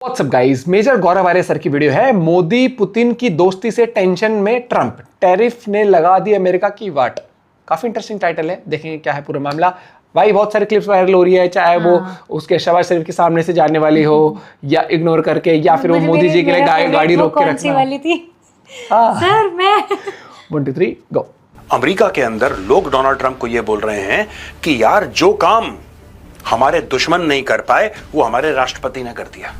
WhatsApp guys, major गौरव आर्य sir की video है। Modi Putin की दोस्ती से टेंशन में ट्रंप, टैरिफ ने लगा दी अमेरिका की वाट। काफी इंटरेस्टिंग टाइटल है, देखेंगे क्या है पूरा मामला। भाई बहुत सारी क्लिप्स वायरल हो रही है, चाहे वो उसके शहबाज शरीफ के सामने से जाने वाली हो या इग्नोर करके, या फिर वो मोदी जी के लिए गाड़ी रोक के रखना वाली थी। सर मैं 1 2 3 गो। अमेरिका के अंदर लोग डोनाल्ड ट्रंप को यह बोल रहे हैं कि यार जो काम हमारे दुश्मन नहीं कर पाए वो हमारे राष्ट्रपति ने कर दिया।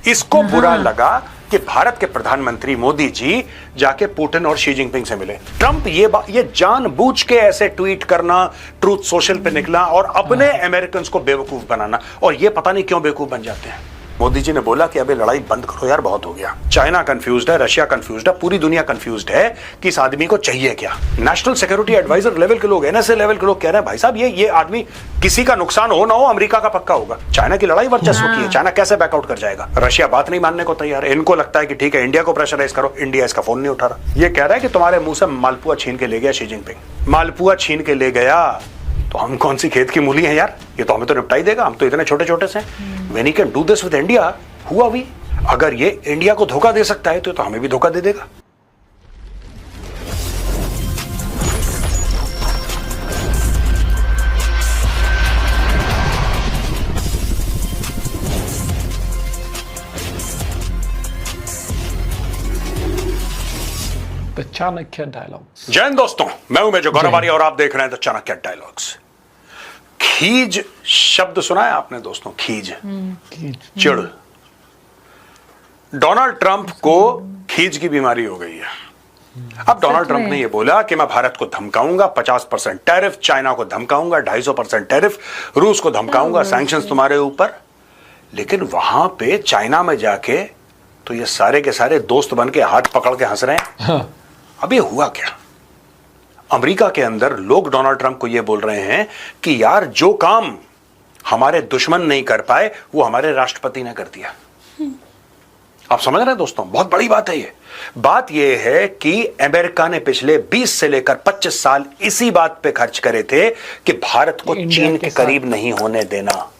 इसको बुरा लगा कि भारत के प्रधानमंत्री मोदी जी जाके पुतिन और शी जिनपिंग से मिले। ट्रंप ये जानबूझ के ऐसे ट्वीट करना, ट्रूथ सोशल पे निकला और अपने अमेरिकन्स को बेवकूफ बनाना, और ये पता नहीं क्यों बेवकूफ बन जाते हैं। मोदी जी ने बोला कि अबे लड़ाई बंद करो यार, बहुत हो गया। चाइना कंफ्यूज्ड है, रशिया कंफ्यूज्ड है, पूरी दुनिया कंफ्यूज्ड है कि इस आदमी को चाहिए क्या। नेशनल सिक्योरिटी एडवाइजर लेवल के लोग, एनएसए लेवल के लोग कह रहे हैं भाई साहब ये आदमी किसी का नुकसान हो ना हो अमेरिका का पक्का होगा। चाइना की लड़ाई वर्चस्व की है, चाइना कैसे बैकआउट कर जाएगा। रशिया बात नहीं मानने को तैयार है। इनको लगता है कि ठीक है इंडिया को प्रेशराइज करो, इंडिया इसका फोन नहीं उठा रहा। ये कह रहा है कि तुम्हारे मुंह से मालपुआ छीन के ले गया शी जिनपिंग। मालपुआ छीन के ले गया तो हम कौन सी खेत की मूली है यार, ये तो हमें तो निपटाई देगा, हम तो इतने छोटे छोटे से। When he can do this with India, हुआ भी। अगर ये इंडिया को धोखा दे सकता है तो हमें भी धोखा दे देगा। चाणक्य डायलॉग्स। जय हिंद दोस्तों, मैं हूं मेजर गौरव आर्य और आप देख रहे हैं द चाणक्य डायलॉग्स। खीज शब्द सुना है आपने दोस्तों? खीज, चिड़। डोनाल्ड ट्रंप को खीज की बीमारी हो गई है। अब डोनाल्ड ट्रंप ने यह बोला कि मैं भारत को धमकाऊंगा 50% टैरिफ, चाइना को धमकाऊंगा 250% टैरिफ, रूस को धमकाऊंगा सैंक्शंस तुम्हारे ऊपर। लेकिन वहां पे चाइना में जाके तो ये सारे के सारे दोस्त बन के हाथ पकड़ के हंस रहे हैं। हाँ। अब ये हुआ क्या? अमेरिका के अंदर लोग डोनाल्ड ट्रंप को यह बोल रहे हैं कि यार जो काम हमारे दुश्मन नहीं कर पाए वो हमारे राष्ट्रपति ने कर दिया। आप समझ रहे हैं दोस्तों, बहुत बड़ी बात है ये। बात यह है कि अमेरिका ने पिछले 20 से लेकर 25 साल इसी बात पे खर्च करे थे कि भारत को चीन के करीब नहीं होने देना।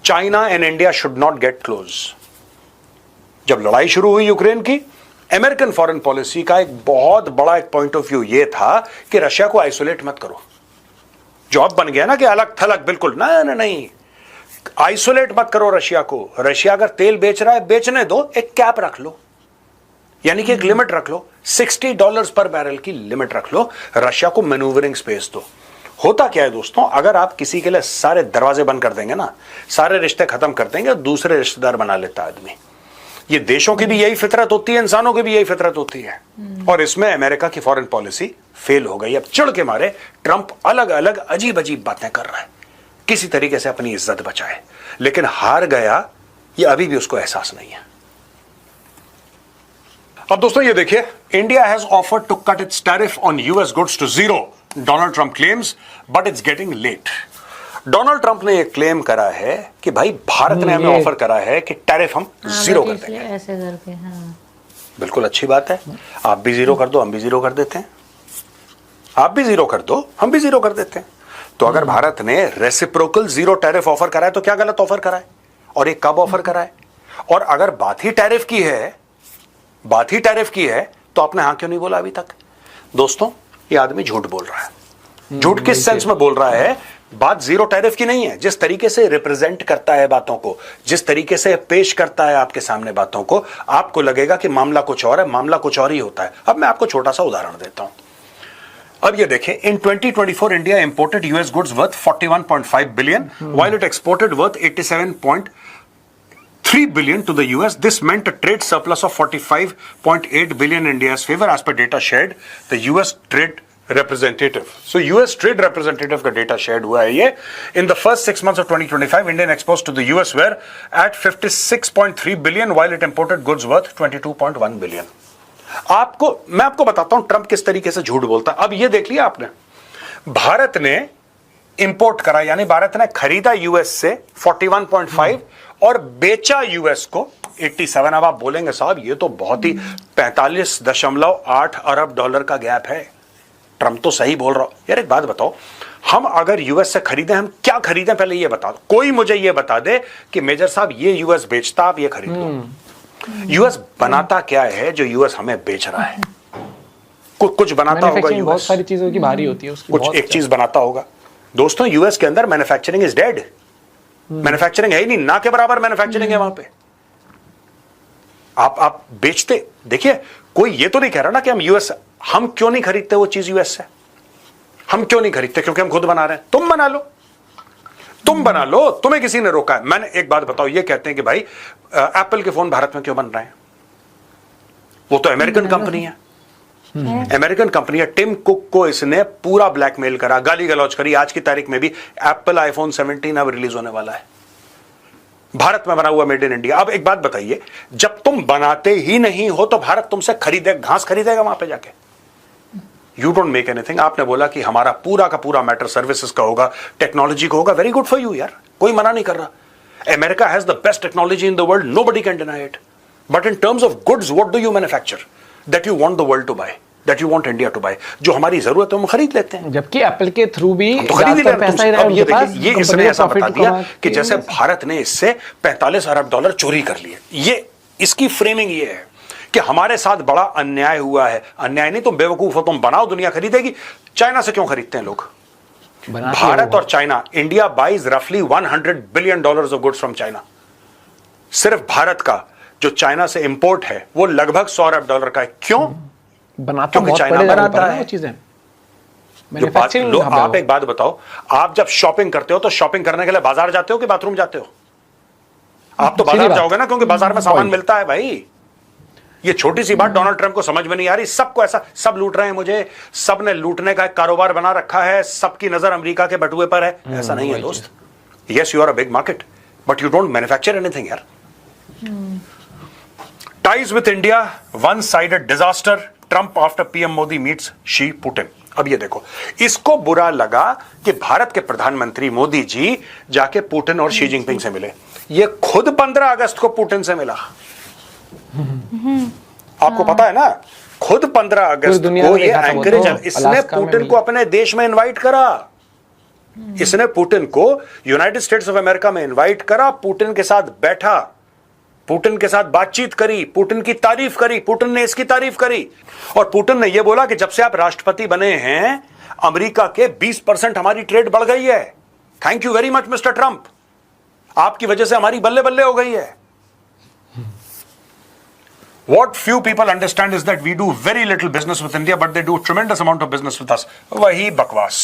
China and India should not gate close. जब लड़ाई शुरू हुई यूक्रेन की, अमेरिकन फॉरेन पॉलिसी का एक बहुत बड़ा एक पॉइंट ऑफ व्यू यह था कि रशिया को आइसोलेट मत करो। जो अब बन गया ना कि अलग थलग, बिल्कुल नहीं, आइसोलेट मत करो रशिया को। रशिया अगर तेल बेच रहा है बेचने दो, एक कैप रख लो, यानी कि एक लिमिट रख लो, $60 पर बैरल की लिमिट रख लो। रशिया को मैन्यूवरिंग स्पेस दो। होता क्या है दोस्तों, अगर आप किसी के लिए सारे दरवाजे बंद कर देंगे ना, सारे रिश्ते खत्म कर देंगे, दूसरे रिश्तेदार बना लेता आदमी। ये देशों की भी यही फितरत होती है, इंसानों की भी यही फितरत होती है। और इसमें अमेरिका की फॉरेन पॉलिसी फेल हो गई। अब चिढ़ के मारे ट्रंप अलग अलग अजीब अजीब बातें कर रहा है, किसी तरीके से अपनी इज्जत बचाए। लेकिन हार गया, ये अभी भी उसको एहसास नहीं है। अब दोस्तों ये देखिए, India has offered to cut its tariff on US goods to 0, Donald Trump claims, but it's getting late. Donald Trump ने यह क्लेम करा है कि भाई भारत ने हमें ऑफर करा है कि टैरिफ हम 0 कर देंगे। ऐसे करके बिल्कुल अच्छी बात है। आप भी 0 कर दो, हम भी 0 कर देते हैं। आप भी 0 कर दो, हम भी 0 कर देते हैं। तो अगर भारत ने रेसिप्रोकल 0 टैरिफ ऑफर करा है तो क्या गलत ऑफर करा है, और ये कब ऑफर करा है? और अगर बात ही टैरिफ की है तो आपने हां क्यों नहीं बोला अभी तक? दोस्तों ये आदमी झूठ बोल रहा है। झूठ किस सेंस में बोल रहा है? बात 0 टैरिफ की नहीं है। जिस तरीके से रिप्रेजेंट करता है बातों को, जिस तरीके से पेश करता है आपके सामने बातों को, आपको लगेगा कि मामला कुछ और है, मामला कुछ और ही होता है। अब मैं आपको छोटा सा उदाहरण देता हूं। अब ये देखें, इन 2024 India imported US goods worth 41.5 billion while it exported worth 87.3 billion to the US. This meant a trade surplus of 45.8 billion in India's favor as per data shared the US trade representative. So US trade representative का data shared हुआ है ये। In the first 6 months of 2025, Indian exports to the US were at 56.3 billion while it imported goods worth 22.1 billion. मैं आपको बताता हूं Trump किस तरीके से झूठ बोलता है। अब ये देख लिया आपने, भारत ने इंपोर्ट करा, यानी भारत ने खरीदा यूएस से 41.5 और बेचा यूएस को 87। अब आप बोलेंगे साहब ये तो बहुत ही 45.8 अरब डॉलर का गैप है, ट्रंप तो सही बोल रहा हो। यार एक बात बताओ, हम अगर यूएस से खरीदें, हम क्या खरीदें पहले ये बता दो। कोई मुझे ये बता दे कि मेजर साहब ये यूएस बेचता, आप ये खरीद लो। यूएस बनाता क्या है जो यूएस हमें बेच रहा है? कुछ बनाता होगा यूएस, बहुत सारी चीजों की भारी होती है उसकी, कुछ एक चीज बनाता होगा। दोस्तों यूएस के अंदर मैन्युफैक्चरिंग इज डेड। मैन्युफैक्चरिंग है ही नहीं, ना के बराबर मैन्युफैक्चरिंग है वहां पे। आप बेचते, देखिए कोई ये तो नहीं कह रहा ना कि हम क्यों नहीं खरीदते वो चीज यूएस से। हम क्यों नहीं खरीदते? क्योंकि हम खुद बना रहे हैं। तुम बना लो, तुम बना लो, तुम्हें किसी ने रोका है? मैंने एक बात बताओ, ये कहते हैं कि भाई एप्पल के फोन भारत में क्यों बन रहे हैं? वो तो अमेरिकन कंपनी है, अमेरिकन कंपनी है। टिम कुक को इसने पूरा ब्लैकमेल करा, गाली गलौज करी। आज की तारीख में भी एप्पल आईफोन 17 अब रिलीज होने वाला है, भारत में बना हुआ, मेड इन इंडिया। अब एक बात बताइए, जब तुम बनाते ही नहीं हो तो भारत तुमसे घास खरीदेगा वहां पे जाके? You don't make anything. आपने बोला कि हमारा पूरा का पूरा मैटर सर्विसेज का होगा, टेक्नोलॉजी का होगा, वेरी गुड फॉर यू यार, कोई मना नहीं कर रहा। America has the best technology in the world, nobody can deny it. But in terms of goods, what do you manufacture that you want the world to buy, that you want India to buy? जो हमारी जरूरत है हम खरीद लेते हैं, जबकि Apple के थ्रू भी तो खरीद ही पैसा ही रहा है उनके पास। ये इसने ऐसा बता दिया कि जैसे भारत ने इससे 45 अरब डॉलर चोरी कर लिए। ये इसकी फ्रेमिंग ये है कि हमारे साथ बड़ा अन्याय हुआ है। अन्याय नहीं, तुम बेवकूफ हो, तुम बनाओ, दुनिया खरीदेगी। चाइना से क्यों खरीदते हैं लोग? भारत और चाइना, इंडिया बाइज रफली $100 billion of goods from China. सिर्फ भारत का जो चाइना से इंपोर्ट है वो लगभग $100 अरब का है। क्यों? बनाता क्योंकि चाइना बनाता है वो चीजें। आप एक बात बताओ, आप जब शॉपिंग करते हो तो शॉपिंग करने के लिए बाजार जाते हो कि बाथरूम जाते हो? आप तो बाजार जाओगे ना, क्योंकि बाजार में सामान मिलता है भाई। ये छोटी सी बात डोनाल्ड ट्रंप को समझ में नहीं आ रही। सबको ऐसा, सब लूट रहे हैं मुझे, सबने लूटने का एक कारोबार बना रखा है, सबकी नजर अमेरिका के बटुए पर है। ऐसा नहीं है दोस्त। Yes, you are a big market but you don't manufacture anything यार। Ties with India one sided disaster, Trump after PM Modi meets Xi Putin. अब ये देखो, इसको बुरा लगा कि भारत के प्रधानमंत्री मोदी जी जाके पुतिन और शी जिनपिंग से मिले। ये खुद 15 अगस्त को पुतिन से मिला। आपको पता है ना, खुद 15 अगस्त को ये एंकरेज, इसने पुतिन को अपने देश में इनवाइट करा। इसने पुतिन को यूनाइटेड स्टेट्स ऑफ अमेरिका में इनवाइट करा, पुतिन के साथ बैठा, पुतिन के साथ बातचीत करी, पुतिन की तारीफ करी, पुतिन ने इसकी तारीफ करी। और पुतिन ने यह बोला कि जब से आप राष्ट्रपति बने हैं अमेरिका के 20% हमारी ट्रेड बढ़ गई है। Thank you very much mister Trump, आपकी वजह से हमारी बल्ले बल्ले हो गई है। What few people understand is that we do very little business with India, but they do tremendous amount of business with us. वही बकवास,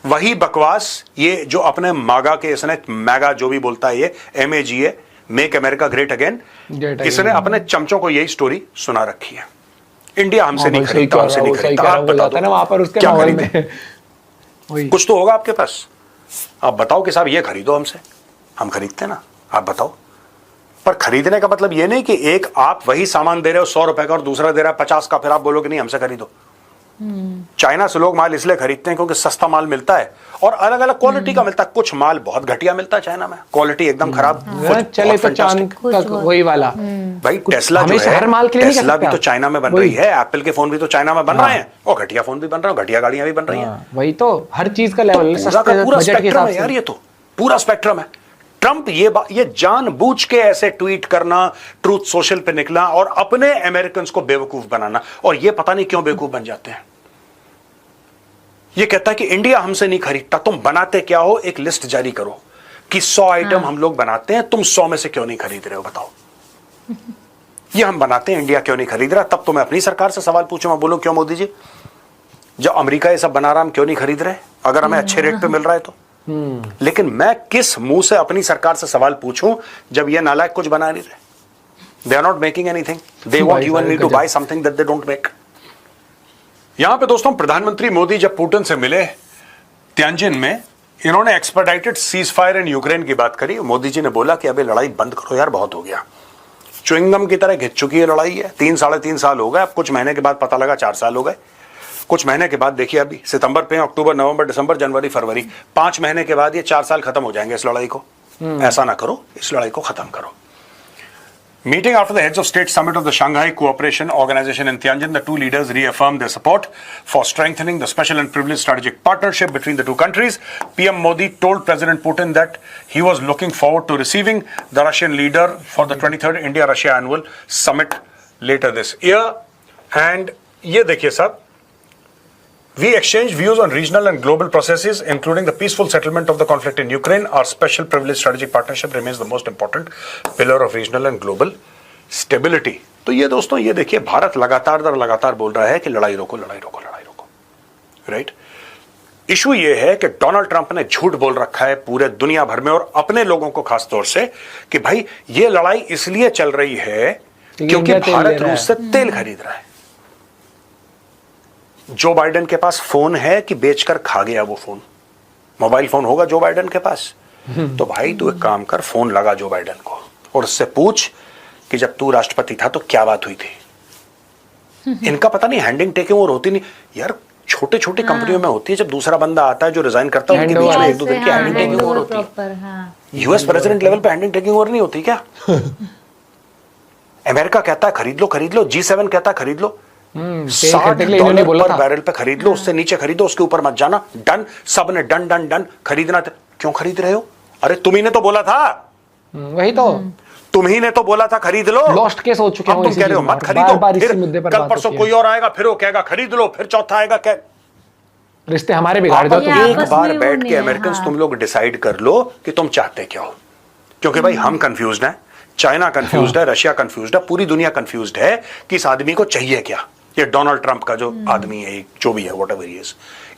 वही बकवास। ये जो अपने मागा के, इसने मैगा जो भी बोलता है, ये MAGA, make America great again, इसने अपने चमचों को यही स्टोरी सुना रखी है। इंडिया हमसे नहीं खरीदता, हमसे नहीं खरीदता। आप बता दो वहां पर उसके क्या माहौल खरीदे? में कुछ तो होगा आपके पास। आप बताओ कि साहब ये खरीदो हमसे, हम खरीदते हैं ना, आप बताओ। पर खरीदने का मतलब ये नहीं कि एक आप वही सामान दे रहे हो 100 रुपए का और दूसरा दे रहा है 50 का, फिर आप बोलोगे नहीं हमसे खरीदो। चाइना से लोग माल इसलिए खरीदते हैं क्योंकि सस्ता माल मिलता है और अलग अलग क्वालिटी का मिलता है। कुछ माल बहुत घटिया मिलता है चाइना में, क्वालिटी एकदम खराब, चले तो चांद तक वही वाला। भाई टेस्ला जो है, हर माल के लिए टेस्ला भी तो चाइना में बन रही है, एप्पल के फोन भी तो चाइना में बन रहे हैं, और घटिया फोन भी बन रहे हैं, घटिया गाड़ियां भी बन रही हैं। वही तो, हर चीज का लेवल पूरा स्पेक्ट्रम है यार, ये तो पूरा स्पेक्ट्रम है। ट्रंप ये जानबूझ के ऐसे ट्वीट करना, ट्रूथ सोशल पे निकला और अपने अमेरिकन को बेवकूफ बनाना, और ये पता नहीं क्यों बेवकूफ बन जाते हैं। ये कहता है कि इंडिया हमसे नहीं खरीदता, तुम बनाते क्या हो, एक लिस्ट जारी करो कि 100 आइटम हम लोग बनाते हैं, तुम 100 में से क्यों नहीं खरीद रहे हो, बताओ। ये हम बनाते हैं, इंडिया क्यों नहीं खरीद रहा? तब तो मैं अपनी सरकार से सवाल पूछूं, मैं बोलूं क्यों मोदी जी, जब अमेरिका ये सब बना रहा हम क्यों नहीं खरीद रहे, अगर हमें अच्छे रेट पे मिल रहा है तो। लेकिन मैं किस मुंह से अपनी सरकार से सवाल पूछूं जब ये नालायक कुछ बना नहीं रहे? They are not making anything, they want you and me to buy something that they don't make. यहां पे दोस्तों प्रधानमंत्री मोदी जब पुतिन से मिले त्यानजिन में, इन्होंने expedited cease fire in Ukraine की बात करी। मोदी जी ने बोला कि अभी लड़ाई बंद करो यार, बहुत हो गया, च्युइंगम की तरह घिस चुकी है लड़ाई है, 3-3.5 साल हो गए, अब कुछ महीने के बाद पता लगा 4 साल हो गए, कुछ महीने के बाद देखिए अभी सितंबर पे, अक्टूबर, नवंबर, दिसंबर, जनवरी, फरवरी, 5 महीने के बाद ये 4 साल खत्म हो जाएंगे इस लड़ाई को। ऐसा ना करो, इस लड़ाई को खत्म करो। Meeting after the heads of state summit of the Shanghai Cooperation Organization in Tianjin, the two leaders reaffirmed their support for strengthening the special and privileged strategic partnership between the two countries. PM Modi told President Putin that he was looking forward to receiving the Russian leader for the 23rd India-Russia Annual Summit later this year. And ये देखिए साहब, we exchanged views on regional and global processes, including the peaceful settlement of the conflict in Ukraine. Our special privileged strategic partnership remains the most important pillar of regional and global stability. तो ये दोस्तों, ये देखिए, भारत लगातार दर लगातार बोल रहा है कि लड़ाई रोको, लड़ाई रोको, लड़ाई रोको, राइट? इशू ये है कि डोनाल्ड ट्रंप ने झूठ बोल रखा है पूरे दुनिया भर में और अपने लोगों को खास तौर से कि भाई ये लड़ाई इसलिए चल रही है क्योंकि भारत रूस से तेल खरीद रहा है। जो बाइडेन के पास फोन है कि बेचकर खा गया वो फोन, मोबाइल फोन होगा जो बाइडेन के पास, तो भाई तू एक काम कर, फोन लगा जो बाइडेन को और उससे पूछ कि जब तू राष्ट्रपति था तो क्या बात हुई थी। इनका पता नहीं हैंडिंग टेकिंग और होती नहीं यार, छोटे छोटे कंपनियों में होती है, जब दूसरा बंदा आता है जो रिजाइन करता है उनके बीच में एक दो दिन की हैंडिंग टेकिंग और होती है। यूएस प्रेसिडेंट लेवल पे हैंडिंग टेकिंग और नहीं होती क्या? अमेरिका कहता है खरीद लो, G7 कहता है खरीद लो, $60 पर बैरल पे खरीद लो, उससे नीचे खरीदो, उसके ऊपर मत जाना, डन। सब ने डन डन डन खरीदना। क्यों खरीद रहे हो? अरे तुम्ही ने तो बोला था, वही तो, तुम्ही ने तो बोला था खरीद लो। लॉस्ट केस हो चुके हैं, तुम कह रहे हो मत खरीदो, फिर कल परसों कोई और आएगा, फिर वो कहेगा खरीद लो, फिर चौथा आएगा क्या? रिश्ते हमारे बिगाड़ दो। एक बार बैठ के अमेरिकन तुम लोग डिसाइड कर लो कि तुम चाहते क्या हो, क्योंकि भाई हम कंफ्यूज्ड हैं, चाइना कंफ्यूज्ड है, रशिया कंफ्यूज्ड है, पूरी दुनिया कंफ्यूज्ड है कि इस आदमी को चाहिए क्या। ये डोनाल्ड ट्रंप का जो आदमी है, जो भी है, व्हाटएवर ही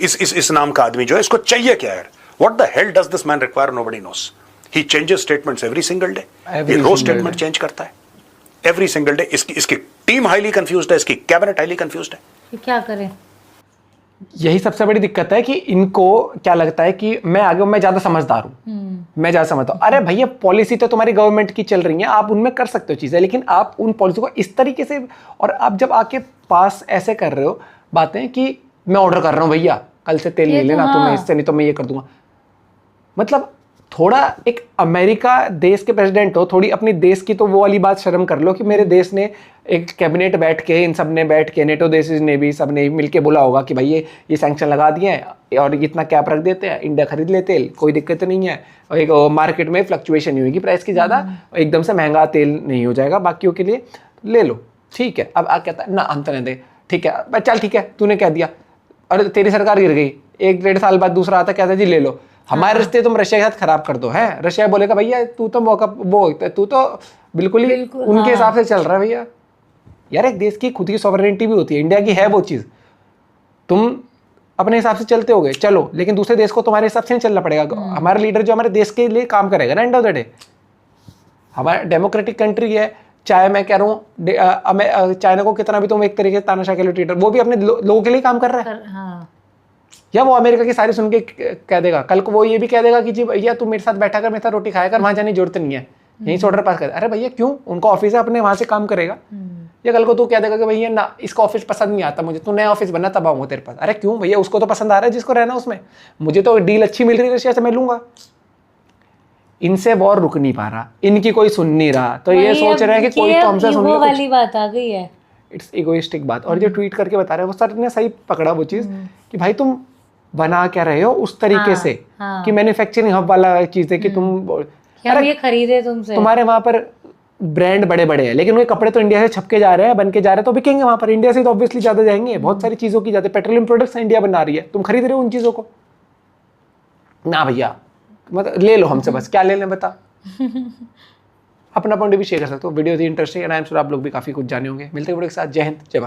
इज, इस नाम का आदमी जो है, इसको चाहिए क्या यार? What the hell does this man require? Nobody nose. He changes statements every single day, ये रोज स्टेटमेंट चेंज करता है एवरी सिंगल डे। इसकी टीम हाईली कंफ्यूज्ड है, इसकी कैबिनेट हाईली कंफ्यूज्ड है। क्या करें? यही सबसे बड़ी दिक्कत है कि इनको क्या लगता है कि मैं आगे, मैं ज्यादा समझदार हूं, मैं ज्यादा समझता हूं। अरे भैया, पॉलिसी तो तुम्हारी गवर्नमेंट की चल रही है, आप उनमें कर सकते हो चीजें, लेकिन आप उन पॉलिसी को इस तरीके से, और आप जब आके पास ऐसे कर रहे हो बातें कि मैं ऑर्डर कर रहा हूं भैया, कल से तेल नहीं लेना तुम्हें, इससे नहीं तो मैं ये कर दूंगा। मतलब थोड़ा एक अमेरिका देश के प्रेसिडेंट हो, थोड़ी अपनी देश की तो वो वाली बात शर्म कर लो कि मेरे देश ने एक कैबिनेट बैठ के, इन सब ने बैठ के, नेटो देश ने भी, सब ने मिलके बोला होगा कि भाई ये सैंक्शन लगा दिए हैं और इतना कैप रख देते हैं, इंडिया खरीद ले तेल, कोई दिक्कत नहीं है, और एक मार्केट में फ्लक्चुएशन नहीं होगी प्राइस की ज़्यादा, एकदम से महंगा तेल नहीं हो जाएगा बाकियों के लिए, ले लो, ठीक है। अब आ कहता है ना, हम तो नहीं दे, ठीक है चल, ठीक है तूने कह दिया, और तेरी सरकार गिर गई, 1-1.5 साल बाद दूसरा आता, कहता है जी ले लो, हमारे रिश्ते तुम रशिया के साथ खराब कर दो। है रशिया बोलेगा भैया तू तो मौका, वो तू तो बिल्कुल ही उनके हिसाब से चल रहा है भैया। यार एक देश की खुद की सॉवरेनिटी भी होती है, इंडिया की है वो चीज़, तुम अपने हिसाब से चलते होगे चलो, लेकिन दूसरे देश को तुम्हारे हिसाब से नहीं चलना पड़ेगा। हमारा लीडर जो हमारे देश के लिए काम करेगा ना, एंड ऑफ द डे हमारा डेमोक्रेटिक कंट्री है, चाहे मैं कह रहा हूँ चाइना को कितना भी तुम एक तरीके से तानाशाह के लिए ट्रीट, वो भी अपने लोगों के लिए काम कर रहा है। या वो अमेरिका की सारी सुन के कह देगा, कल को वो ये भी कह देगा कि जी भैया तू मेरे साथ बैठा कर, मेरे साथ रोटी खाया कर, वहां जाने की जरूरत नहीं है, यहीं से ऑर्डर पास कर। अरे भैया क्यों, उनका ऑफिस है, अपने वहां से काम करेगा। या कल को तू कह देगा कि भैया ना, इसका ऑफिस पसंद नहीं आता मुझे, तू नया ऑफिस बनना तब आऊंगा तेरे पास। अरे क्यों भैया, उसको तो पसंद आ रहा है जिसको रहना उसमें, मुझे तो डील अच्छी मिल रही है रशिया से, मैं लूंगा। इनसे वॉर रुक नहीं पा रहा, इनकी कोई सुन नहीं रहा, तो ये सोच रहे हैं कि कोई तो हमसे सुन ले। वो वाली बात आ गई है, इट्स इगोइस्टिक बात। और जो ट्वीट करके बता रहे हैं वो सर ने सही पकड़ा वो चीज कि भाई तुम बना क्या रहे हो उस तरीके से कि मैन्युफैक्चरिंग हब वाला चीज है कि तुम हम ये खरीदे तुमसे, तुम्हारे वहां पर ब्रांड बड़े बड़े हैं, लेकिन उनके कपड़े तो इंडिया से छपके जा रहे हैं, बन के जा रहे हैं, तो बिकेंगे वहां पर, इंडिया से तो ऑब्वियसली ज्यादा जाएंगे। बहुत सारी चीजों की ज्यादा, पेट्रोलियम प्रोडक्ट्स इंडिया बना रही है, तुम खरीद रहे हो उन चीजों को ना भैया, मतलब ले लो हमसे, बस क्या ले लें बता। अपना पॉइंट भी शेयर कर सकते हो। वीडियो थी interesting and I am sure आप लोग भी काफी कुछ जाने होंगे। मिलते हैं वीडियो के साथ। जय हिंद, जय भारत।